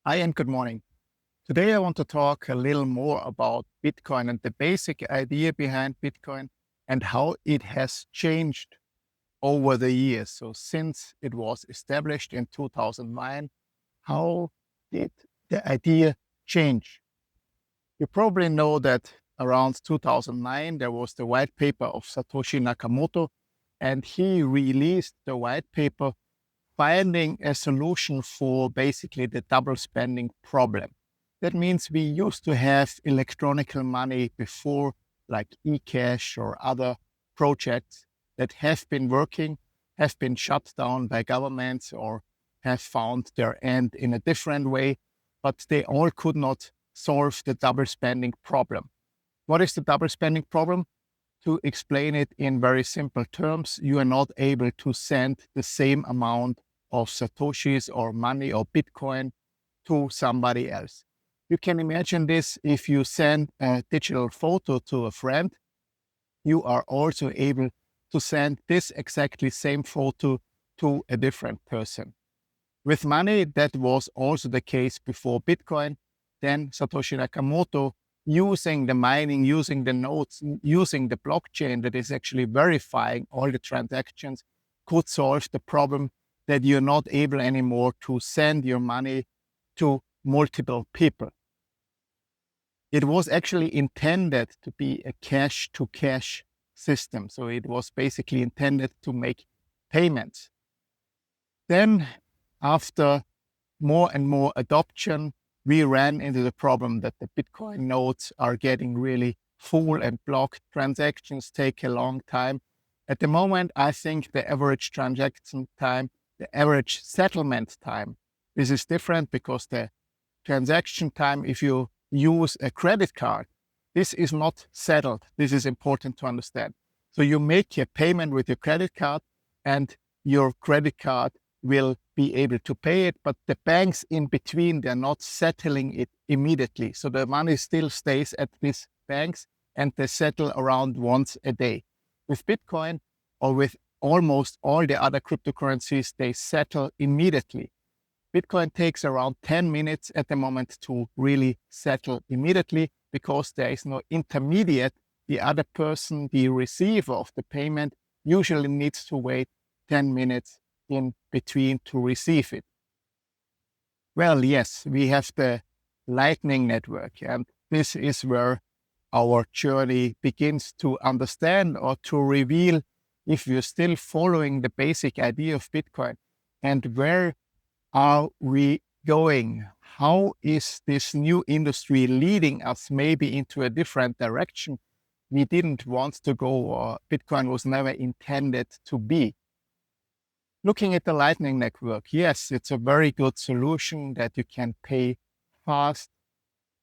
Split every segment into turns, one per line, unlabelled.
Hi and good morning. Today I want to talk a little more about Bitcoin and the basic idea behind Bitcoin and how it has changed over the years. So since it was established in 2009, how did the idea change? You probably know that around 2009, there was the white paper of Satoshi Nakamoto, and he released the white paper finding a solution for basically the double spending problem. That means we used to have electronical money before, like eCash or other projects that have been working, have been shut down by governments, or have found their end in a different way, but they all could not solve the double spending problem. What is the double spending problem? To explain it in very simple terms, you are not able to send the same amount of Satoshis or money or Bitcoin to somebody else. You can imagine this: if you send a digital photo to a friend, you are also able to send this exactly same photo to a different person. With money, that was also the case before Bitcoin. Then Satoshi Nakamoto, using the mining, using the nodes, using the blockchain that is actually verifying all the transactions, could solve the problem that you're not able anymore to send your money to multiple people. It was actually intended to be a cash to cash system. So it was basically intended to make payments. Then, after more and more adoption, we ran into the problem that the Bitcoin nodes are getting really full and blocked. Transactions take a long time. At the moment, I think the average transaction time, the average settlement time, this is different because the transaction time, if you use a credit card, this is not settled. This is important to understand. So you make a payment with your credit card and your credit card will be able to pay it, but the banks in between, they're not settling it immediately. So the money still stays at these banks and they settle around once a day. With Bitcoin or with almost all the other cryptocurrencies, they settle immediately. Bitcoin takes around 10 minutes at the moment to really settle immediately because there is no intermediate. The other person, the receiver of the payment, usually needs to wait 10 minutes in between to receive it. Well, yes, we have the Lightning Network, and this is where our journey begins to understand or to reveal if we're still following the basic idea of Bitcoin and where are we going? How is this new industry leading us maybe into a different direction we didn't want to go or Bitcoin was never intended to be? Looking at the Lightning Network, yes, it's a very good solution that you can pay fast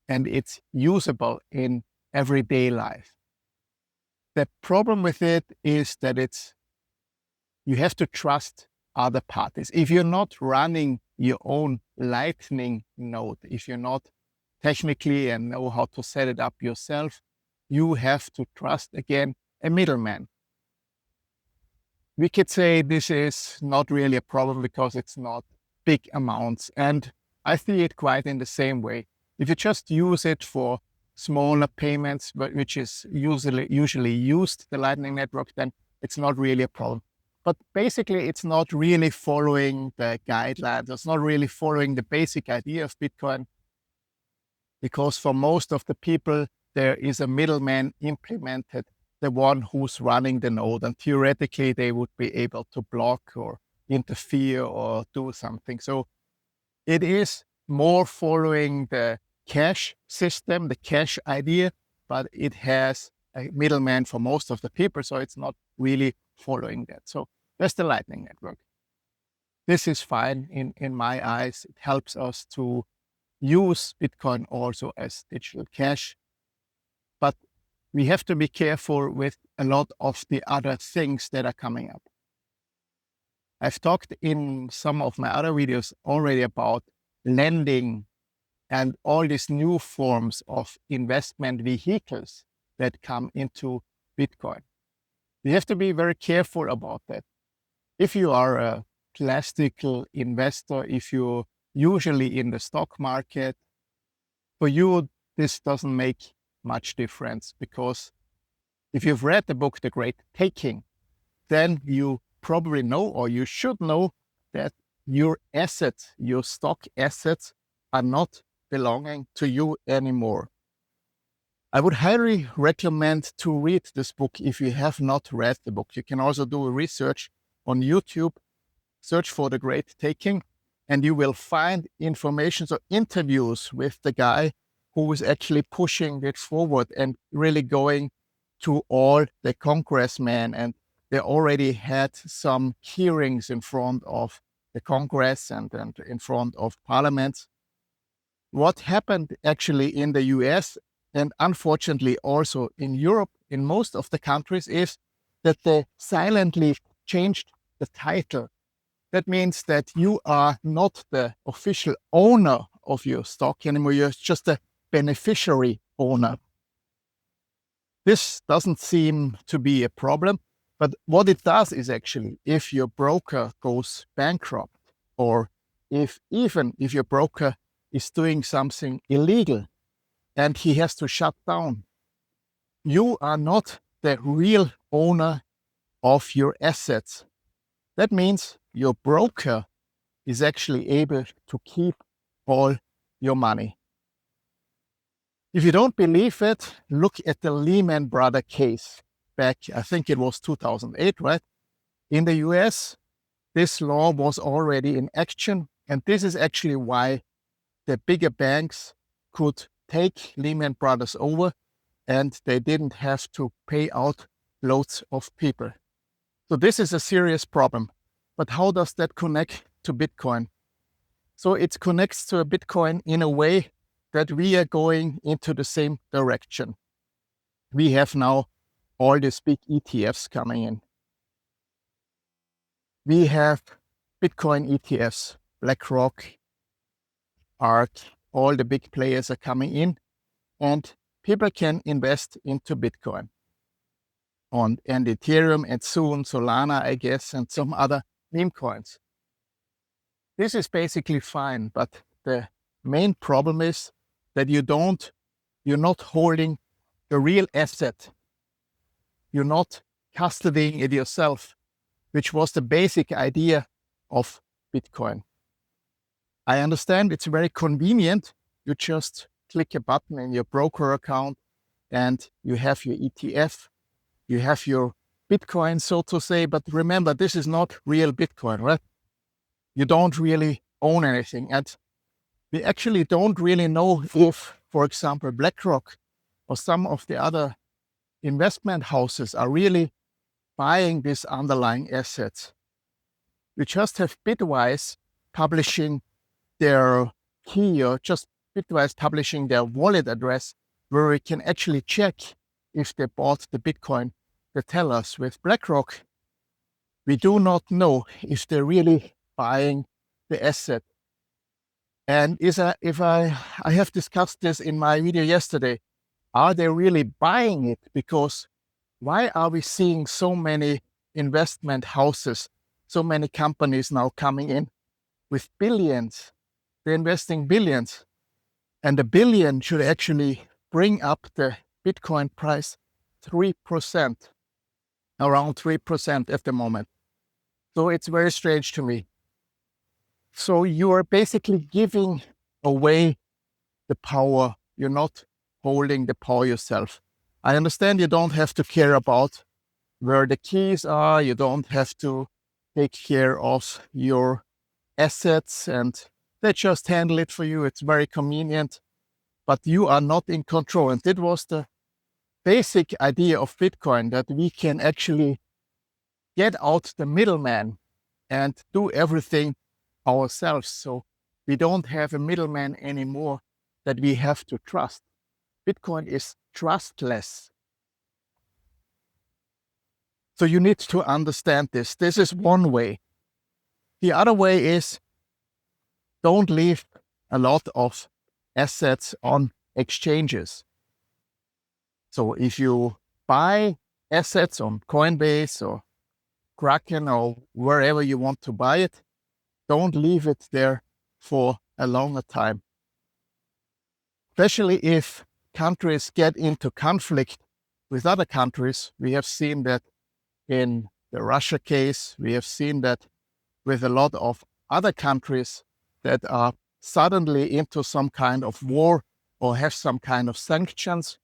and it's usable in everyday life. The problem with it is that you have to trust other parties. If you're not running your own Lightning node, if you're not technically and know how to set it up yourself, you have to trust, again, a middleman. We could say this is not really a problem because it's not big amounts. And I see it quite in the same way. If you just use it for smaller payments, but which is usually used, the Lightning Network, then it's not really a problem. But basically, it's not really following the guidelines. It's not really following the basic idea of Bitcoin because for most of the people, there is a middleman implemented, the one who's running the node. And theoretically, they would be able to block or interfere or do something. So it is more following the cash system, the cash idea, but it has a middleman for most of the people. So it's not really following that. So that's the Lightning Network. This is fine in my eyes. It helps us to use Bitcoin also as digital cash. But we have to be careful with a lot of the other things that are coming up. I've talked in some of my other videos already about lending and all these new forms of investment vehicles that come into Bitcoin. We have to be very careful about that. If you are a classical investor, if you usually in the stock market. For you, this doesn't make much difference, because if you've read the book, The Great Taking, then you probably know, or you should know, that your assets, your stock assets, are not belonging to you anymore. I would highly recommend to read this book if you have not read the book. You can also do a research on YouTube, search for The Great Taking, and you will find information or interviews with the guy who is actually pushing it forward and really going to all the congressmen. And they already had some hearings in front of the Congress and in front of parliaments. What happened actually in the US, and unfortunately also in Europe, in most of the countries, is that they silently changed the title. That means that you are not the official owner of your stock anymore. You're just a beneficiary owner. This doesn't seem to be a problem, but what it does is actually, if your broker goes bankrupt, or even if your broker is doing something illegal and he has to shut down, you are not the real owner of your assets. That means your broker is actually able to keep all your money. If you don't believe it, look at the Lehman Brothers case back, I think it was 2008, right? In the US, this law was already in action. And this is actually why the bigger banks could take Lehman Brothers over, and they didn't have to pay out loads of people. So this is a serious problem. But how does that connect to Bitcoin? So it connects to a Bitcoin in a way that we are going into the same direction. We have now all these big ETFs coming in. We have Bitcoin ETFs, BlackRock, ARK, all the big players are coming in, and people can invest into Bitcoin and Ethereum, and soon Solana, I guess, and some other meme coins. This is basically fine, but the main problem is that you're not holding the real asset. You're not custodying it yourself, which was the basic idea of Bitcoin. I understand it's very convenient. You just click a button in your broker account and you have your ETF, you have your Bitcoin, so to say. But remember, this is not real Bitcoin, right? You don't really own anything. And we actually don't really know if, for example, BlackRock or some of the other investment houses are really buying these underlying assets. We just have Bitwise publishing their key, or just Bitwise publishing their wallet address, where we can actually check if they bought the Bitcoin they tell us. With BlackRock, we do not know if they're really buying the asset. And I have discussed this in my video yesterday, are they really buying it? Because why are we seeing so many investment houses, so many companies now coming in with billions? They're investing billions, and a billion should actually bring up the Bitcoin price 3%, around 3% at the moment. So it's very strange to me. So you are basically giving away the power. You're not holding the power yourself. I understand you don't have to care about where the keys are. You don't have to take care of your assets, and they just handle it for you. It's very convenient, but you are not in control. And that was the basic idea of Bitcoin, that we can actually get out the middleman and do everything ourselves. So we don't have a middleman anymore that we have to trust. Bitcoin is trustless. So you need to understand this. This is one way. The other way is, don't leave a lot of assets on exchanges. So if you buy assets on Coinbase or Kraken or wherever you want to buy it, don't leave it there for a longer time. Especially if countries get into conflict with other countries. We have seen that in the Russia case. We have seen that with a lot of other countries that are suddenly into some kind of war or have some kind of sanctions.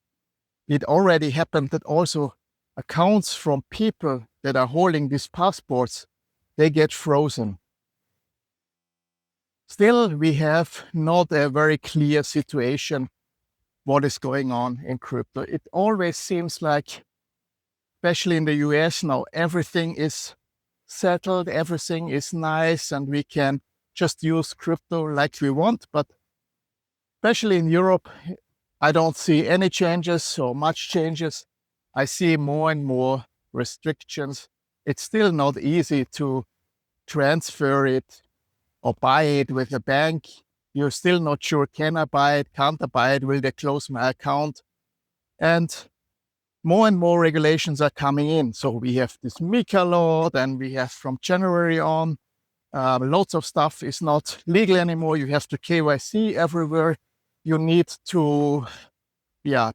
It already happened that also accounts from people that are holding these passports, they get frozen. Still, we have not a very clear situation what is going on in crypto. It always seems like, especially in the US now, everything is settled, everything is nice, and we can just use crypto like we want. But especially in Europe, I don't see any changes or much changes. I see more and more restrictions. It's still not easy to transfer it or buy it with a bank. You're still not sure, can I buy it, can't I buy it, will they close my account? And more regulations are coming in. So we have this MiCA law, then we have from January on, lots of stuff is not legal anymore. You have to KYC everywhere. You need to,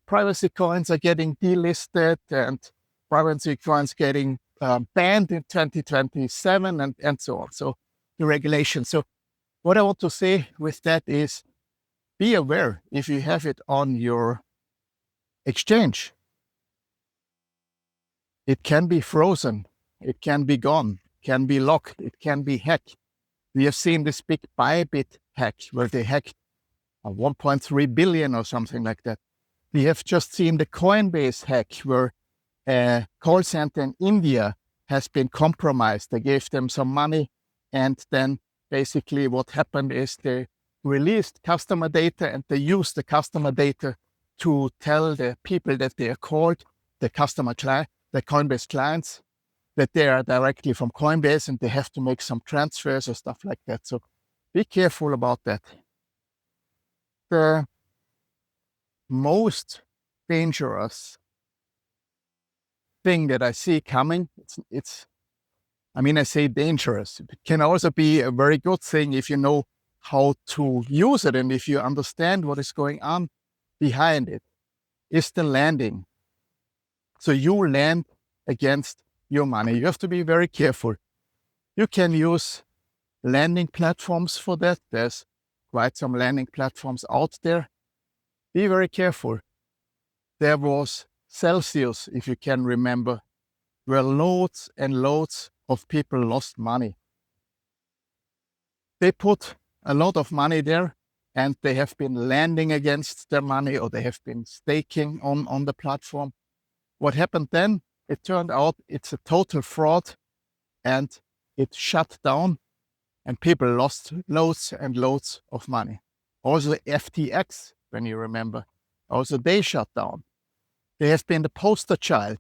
privacy coins are getting delisted and privacy coins getting banned in 2027 and so on. So the regulation. So what I want to say with that is be aware if you have it on your exchange. It can be frozen, it can be gone, can be locked, it can be hacked. We have seen this big Bybit hack where they hacked 1.3 billion or something like that. We have just seen the Coinbase hack where a call center in India has been compromised. They gave them some money, and then basically what happened is they released customer data and they used the customer data to tell the people that they are called, the customer client, the Coinbase clients, that they are directly from Coinbase and they have to make some transfers or stuff like that. So be careful about that. The most dangerous thing that I see coming, I say dangerous. It can also be a very good thing if you know how to use it and if you understand what is going on behind it, is the landing. So you land against your money. You have to be very careful. You can use landing platforms for that. There's quite some landing platforms out there. Be very careful. There was Celsius, if you can remember, where loads and loads of people lost money. They put a lot of money there and they have been landing against their money or they have been staking on the platform. What happened then? It turned out it's a total fraud and it shut down and people lost loads and loads of money. Also FTX, when you remember, also they shut down. They have been the poster child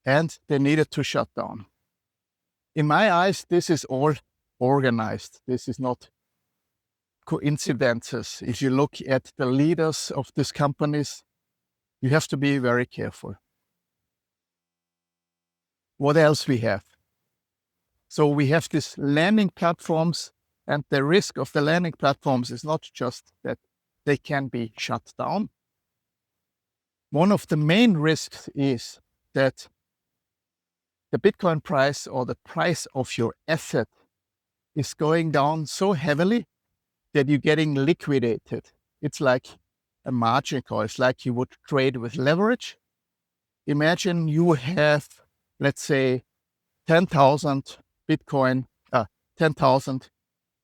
and they needed to shut down. In my eyes, this is all organized. This is not coincidences. If you look at the leaders of these companies, you have to be very careful. What else we have? So we have these landing platforms, and the risk of the landing platforms is not just that they can be shut down. One of the main risks is that the Bitcoin price or the price of your asset is going down so heavily that you're getting liquidated. It's like a margin call. It's like you would trade with leverage. Imagine you have, let's say, 10,000 Bitcoin, 10,000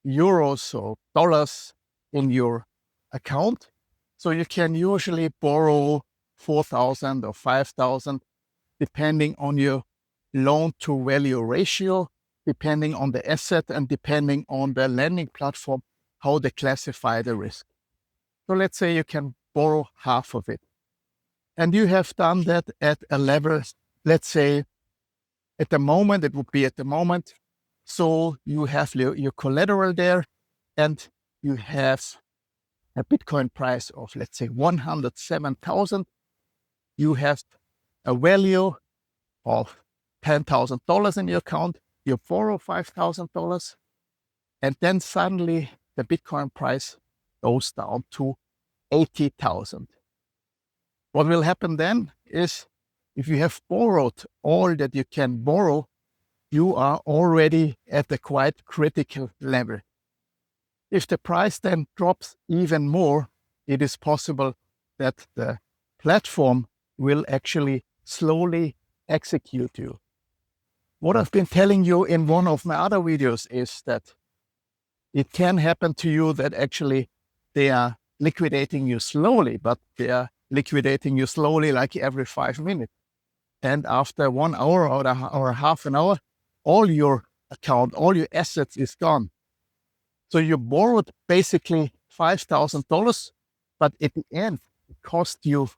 euros or dollars in your account. So you can usually borrow 4,000 or 5,000, depending on your loan to value ratio, depending on the asset and depending on the lending platform, how they classify the risk. So let's say you can borrow half of it. And you have done that at a level, let's say at the moment, it would be at the moment. So you have your collateral there and you have a Bitcoin price of, let's say, 107,000. You have a value of $10,000 in your account. You borrow $5,000 and then suddenly the Bitcoin price goes down to 80,000. What will happen then is, if you have borrowed all that you can borrow, you are already at a quite critical level. If the price then drops even more, it is possible that the platform will actually slowly execute you. What I've been telling you in one of my other videos is that it can happen to you that actually they are liquidating you slowly, but they are liquidating you slowly like every 5 minutes. And after 1 hour or half an hour, all your account, all your assets is gone. So you borrowed basically $5,000, but at the end it cost you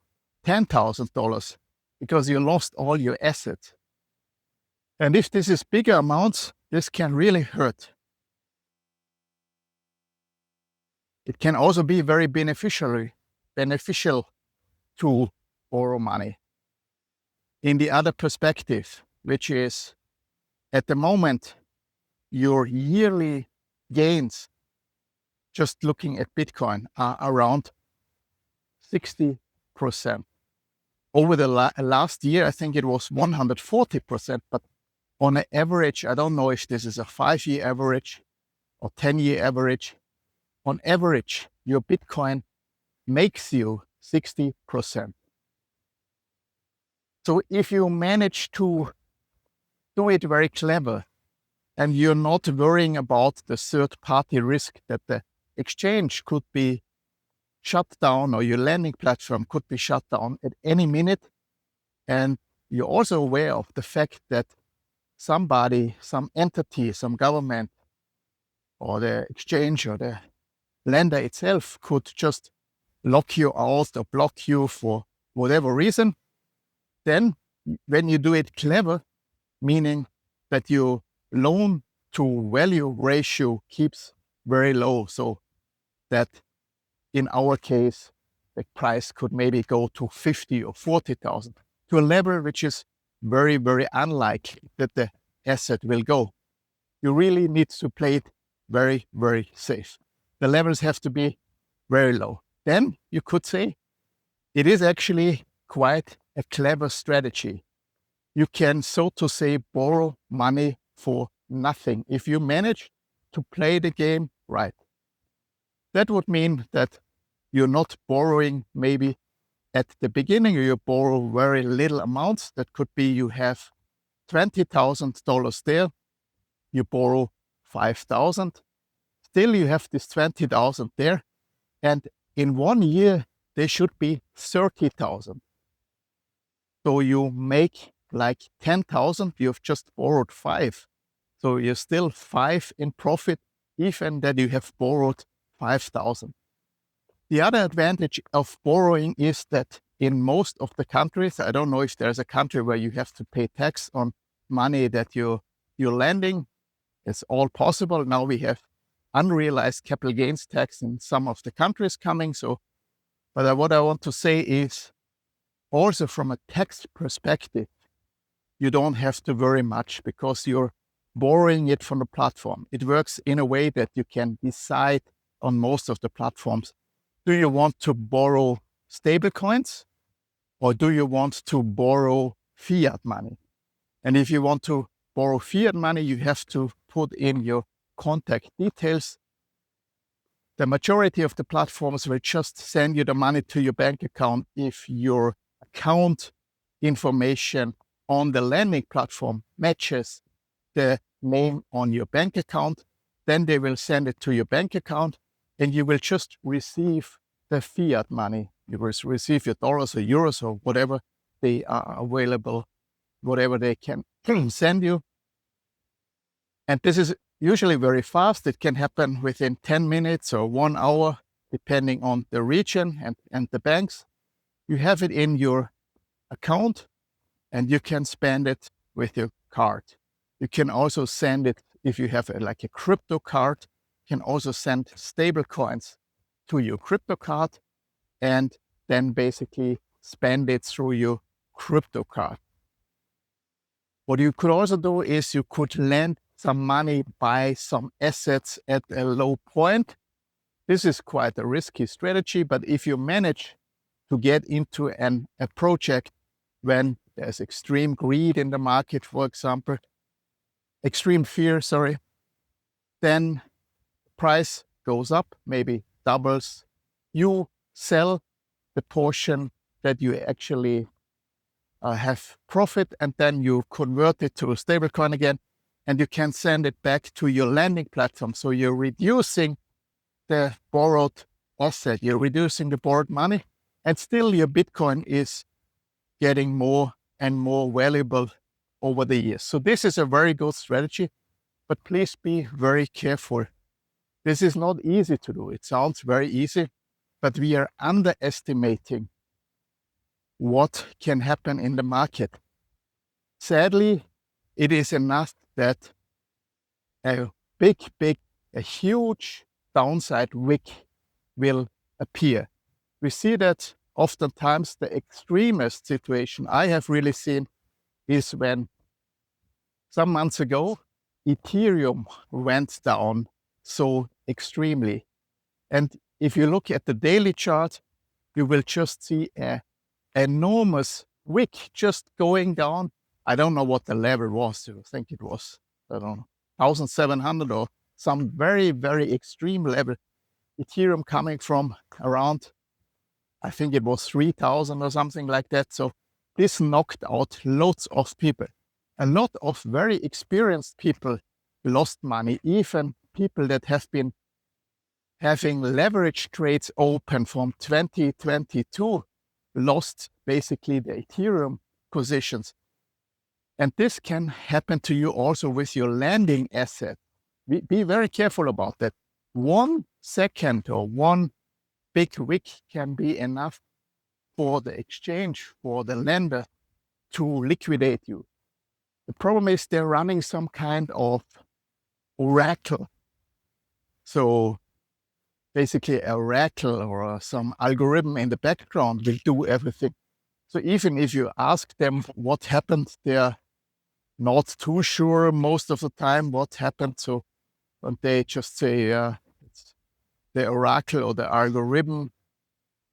$10,000 because you lost all your assets. And if this is bigger amounts, this can really hurt. It can also be very beneficial to borrow money. In the other perspective, which is at the moment, your yearly gains, just looking at Bitcoin, are around 60%. Over the last year, I think it was 140%, but on an average, I don't know if this is a 5-year average or 10-year average. On average, your Bitcoin makes you 60%. So if you manage to do it very clever and you're not worrying about the third-party risk that the exchange could be shut down or your lending platform could be shut down at any minute, and you're also aware of the fact that somebody, some entity, some government, or the exchange or the lender itself could just lock you out or block you for whatever reason, then when you do it clever, meaning that your loan to value ratio keeps very low, so that in our case, the price could maybe go to 50 or 40,000, to a level which is very, very unlikely that the asset will go. You really need to play it very, very safe. The levels have to be very low. Then you could say it is actually quite a clever strategy. You can, so to say, borrow money for nothing if you manage to play the game right. That would mean that you're not borrowing maybe at the beginning, you borrow very little amounts. That could be you have $20,000 there, you borrow 5,000. Still you have this 20,000 there, and in 1 year they should be 30,000. So you make like 10,000, you've just borrowed 5. So you're still 5 in profit, even that you have borrowed 5,000. The other advantage of borrowing is that in most of the countries, I don't know if there's a country where you have to pay tax on money that you're lending. It's all possible. Now we have unrealized capital gains tax in some of the countries coming. But what I want to say is, also from a tax perspective, you don't have to worry much because you're borrowing it from the platform. It works in a way that you can decide on most of the platforms. Do you want to borrow stable coins or do you want to borrow fiat money? And if you want to borrow fiat money, you have to put in your contact details. The majority of the platforms will just send you the money to your bank account if your account information on the lending platform matches the name on your bank account. Then they will send it to your bank account and you will just receive the fiat money. You will receive your dollars or euros or whatever they are available, whatever they can send you. And this is usually very fast. It can happen within 10 minutes or 1 hour, depending on the region and the banks. You have it in your account and you can spend it with your card. You can also send it, if you have like a crypto card, you can also send stable coins to your crypto card and then basically spend it through your crypto card. What you could also do is you could lend some money, buy some assets at a low point, This is quite a risky strategy, but if you manage to get into a project when there's extreme greed in the market, for example, extreme fear, then price goes up, maybe doubles. You sell the portion that you actually have profit, and then you convert it to a stable coin again, and you can send it back to your lending platform. So you're reducing the borrowed asset, you're reducing the borrowed money, and still your Bitcoin is getting more and more valuable over the years. So this is a very good strategy, but please be very careful. This is not easy to do. It sounds very easy, but we are underestimating what can happen in the market. Sadly, it is enough that a huge downside wick will appear. We see that oftentimes the extremist situation I have really seen is when some months ago, Ethereum went down so extremely. And if you look at the daily chart, you will just see an enormous wick just going down. I don't know what the level was. I think it was, 1,700 or some very, very extreme level. Ethereum coming from around, I think it was 3,000 or something like that. So this knocked out lots of people. A lot of very experienced people lost money, even people that have been having leverage trades open from 2022 lost basically the Ethereum positions. And this can happen to you also with your lending asset. Be very careful about that. 1 second or one big wick can be enough for the exchange, for the lender to liquidate you. The problem is they're running some kind of oracle. So basically a oracle or some algorithm in the background will do everything. So even if you ask them what happened, they're not too sure most of the time what happened. So and they just say, it's the oracle or the algorithm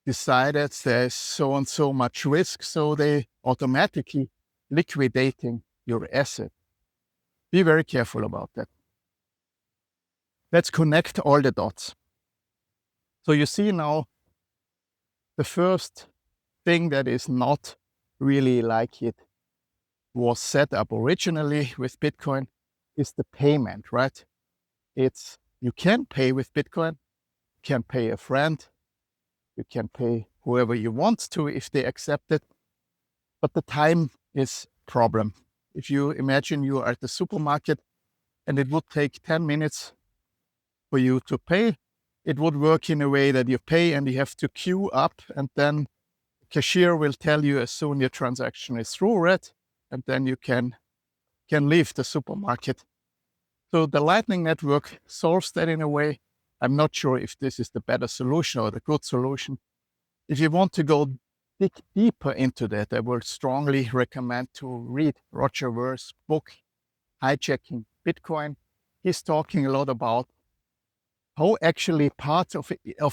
decided there's so and so much risk, so they automatically liquidating your asset. Be very careful about that. Let's connect all the dots. So you see now the first thing that is not really like it was set up originally with Bitcoin is the payment, right? You can pay with Bitcoin, you can pay a friend, you can pay whoever you want to if they accept it, but the time is a problem. If you imagine you are at the supermarket and it would take 10 minutes for you to pay, it would work in a way that you pay and you have to queue up, and then the cashier will tell you as soon your transaction is through, right? And then you can leave the supermarket. So the Lightning Network solves that in a way. I'm not sure if this is the better solution or the good solution. If you want to dig deeper into that, I would strongly recommend to read Roger Ver's book, Hijacking Bitcoin. He's talking a lot about how actually parts of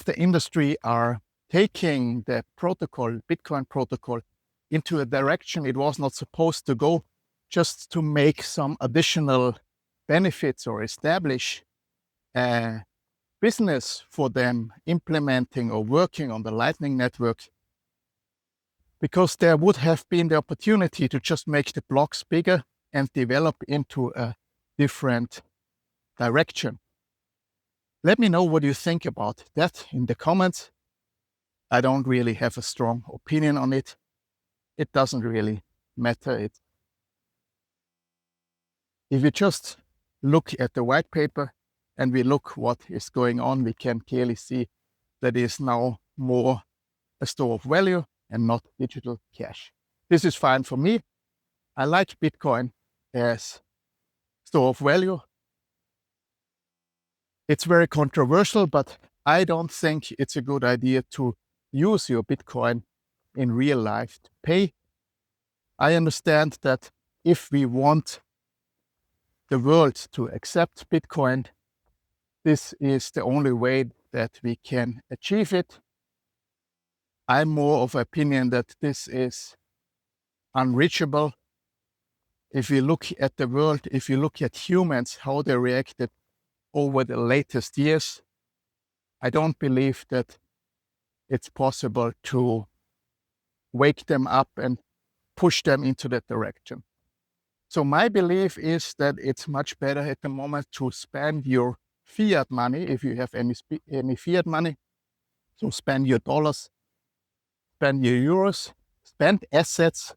the industry are taking the protocol, Bitcoin protocol, into a direction it was not supposed to go, just to make some additional benefits or establish a business for them implementing or working on the Lightning Network, because there would have been the opportunity to just make the blocks bigger and develop into a different direction. Let me know what you think about that in the comments. I don't really have a strong opinion on it. It doesn't really matter. If you just look at the white paper and we look what is going on, we can clearly see that it is now more a store of value and not digital cash. This is fine for me. I like Bitcoin as store of value. It's very controversial, but I don't think it's a good idea to use your Bitcoin in real life to pay. I understand that if we want the world to accept Bitcoin, this is the only way that we can achieve it. I'm more of opinion that this is unreachable. If you look at the world, if you look at humans, how they reacted over the latest years, I don't believe that it's possible to wake them up and push them into that direction. So my belief is that it's much better at the moment to spend your fiat money, if you have any fiat money. So spend your dollars, spend your euros, spend assets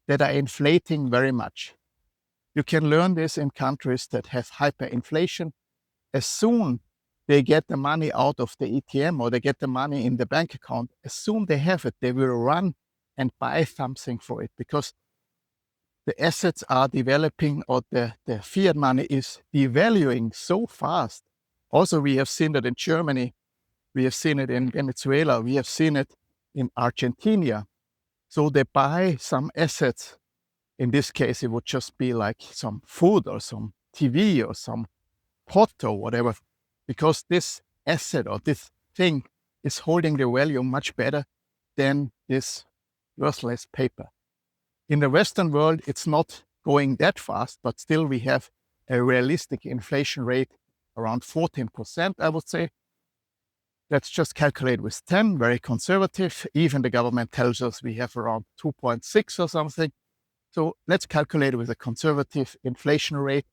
that are inflating very much. You can learn this in countries that have hyperinflation. As soon they get the money out of the ATM or they get the money in the bank account, as soon they have it, they will run and buy something for it because the assets are developing or the fiat money is devaluing so fast. Also, we have seen that in Germany, we have seen it in Venezuela, we have seen it in Argentina. So they buy some assets. In this case, it would just be like some food or some TV or some pot or whatever, because this asset or this thing is holding the value much better than this worthless paper. In the Western world, it's not going that fast, but still we have a realistic inflation rate around 14%, I would say. Let's just calculate with 10, very conservative. Even the government tells us we have around 2.6 or something. So let's calculate with a conservative inflation rate.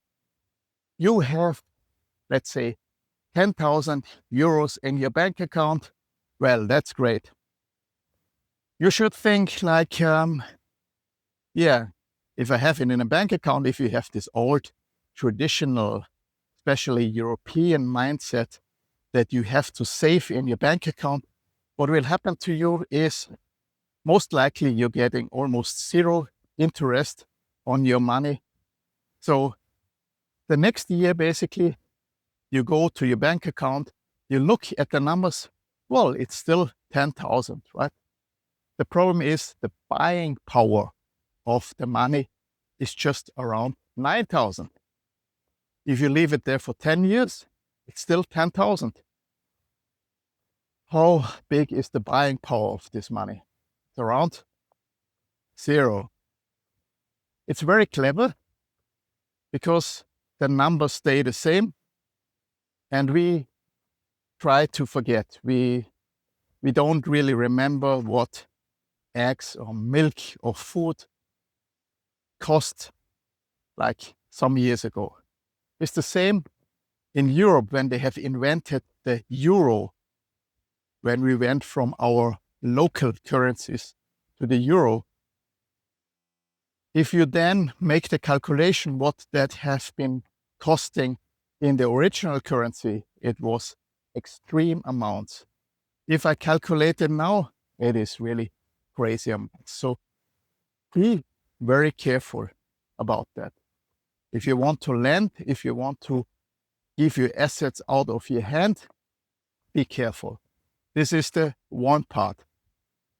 You have, let's say, 10,000 euros in your bank account. Well, that's great. You should think like, if I have it in a bank account, if you have this old, traditional, especially European mindset that you have to save in your bank account, what will happen to you is most likely you're getting almost zero interest on your money. So the next year, basically, you go to your bank account, you look at the numbers, well, it's still 10,000, right? The problem is the buying power of the money is just around 9,000. If you leave it there for 10 years, it's still 10,000. How big is the buying power of this money? It's around zero. It's very clever because the numbers stay the same and we try to forget. We don't really remember what eggs or milk or food cost like some years ago. It's the same in Europe when they have invented the euro, when we went from our local currencies to the euro. If you then make the calculation what that has been costing in the original currency, it was extreme amounts. If I calculate it now, it is really crazy amounts. So be very careful about that. If you want to lend, if you want to give your assets out of your hand, be careful. This is the one part.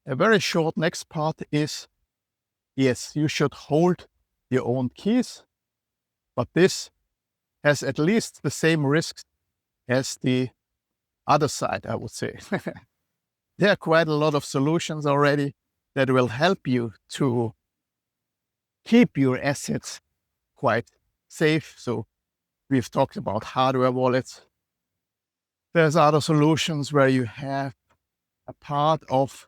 A very short next part is, yes, you should hold your own keys, but this has at least the same risks as the other side, I would say. There are quite a lot of solutions already that will help you to keep your assets quite safe. So we've talked about hardware wallets. There's other solutions where you have a part of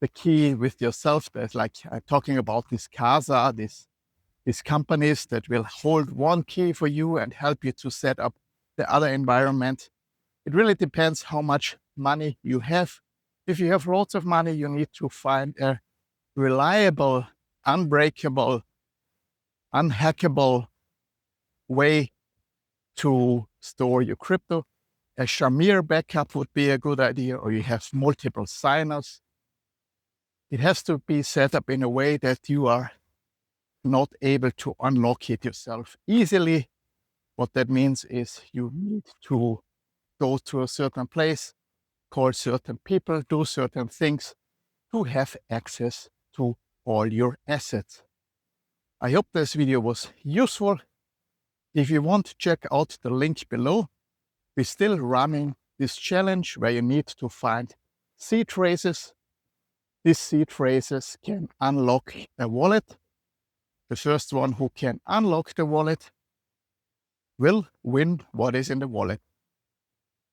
the key with yourself. There's like, I'm talking about this Casa, these companies that will hold one key for you and help you to set up the other environment. It really depends how much money you have. If you have lots of money, you need to find a reliable, unbreakable, unhackable way to store your crypto. A Shamir backup would be a good idea, or you have multiple signers. It has to be set up in a way that you are not able to unlock it yourself easily. What that means is you need to go to a certain place, call certain people, do certain things to have access to all your assets. I hope this video was useful. If you want to check out the link below, we're still running this challenge where you need to find seed phrases. These seed phrases can unlock a wallet. The first one who can unlock the wallet will win what is in the wallet.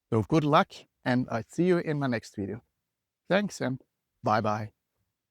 So good luck, and I see you in my next video. Thanks and bye-bye.